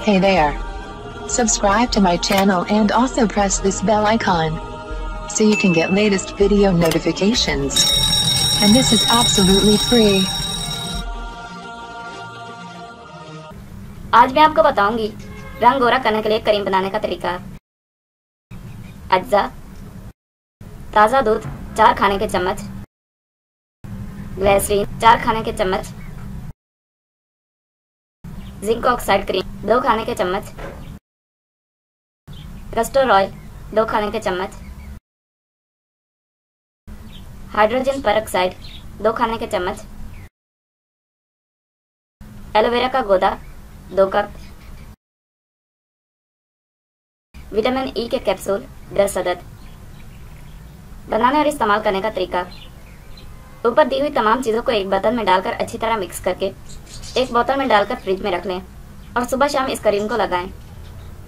Hey there. Subscribe to my channel and also press this bell icon so you can get latest video notifications. And this is absolutely free. आज मैं आपको बताऊंगी रंग गोरा करने के लिए क्रीम बनाने का तरीका। अज्जा: ताज़ा दूध 4 खाने के चम्मच, ग्लिसरीन 4 खाने के चम्मच, जिंक ऑक्साइड क्रीम 2 खाने के चम्मच, कैस्टर ऑयल 2 खाने के चम्मच, हाइड्रोजन पेरोक्साइड 2 खाने के चम्मच, एलोवेरा का गोदा 2 कप, विटामिन ई के कैप्सूल 10 अदद। बनाने और इस्तेमाल करने का तरीका। ऊपर दी हुई तमाम चीज़ों को एक बर्तन में डालकर अच्छी तरह मिक्स करके एक बोतल में डालकर फ्रिज में रख लें और सुबह शाम इस क्रीम को लगाएं।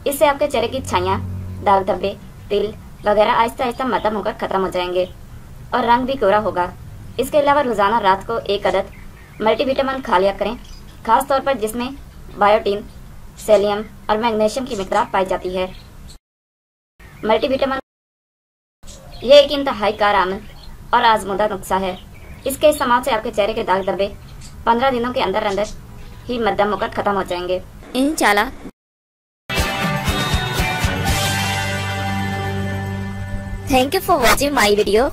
इससे आपके चेहरे की छाइयाँ, दाग धब्बे, तिल वगैरह आहिस्ता आहिस्ता खत्म होकर ख़त्म हो जाएंगे और रंग भी गोरा होगा। इसके अलावा रोज़ाना रात को 1 अदद मल्टीविटामिन खा लिया करें, खास तौर पर जिसमें बायोटीन, सेलियम और मैग्नीशियम की मिकदार पाई जाती है। मल्टीविटामिन ये एक इंतहाई कारआमद और आजमूदा नुस्खा है। इसके इस्तेमाल से आपके चेहरे के दाग धब्बे 15 दिनों के अंदर अंदर ही मध्यम होकर खत्म हो जाएंगे इंशाल्लाह। Thank you for watching my video.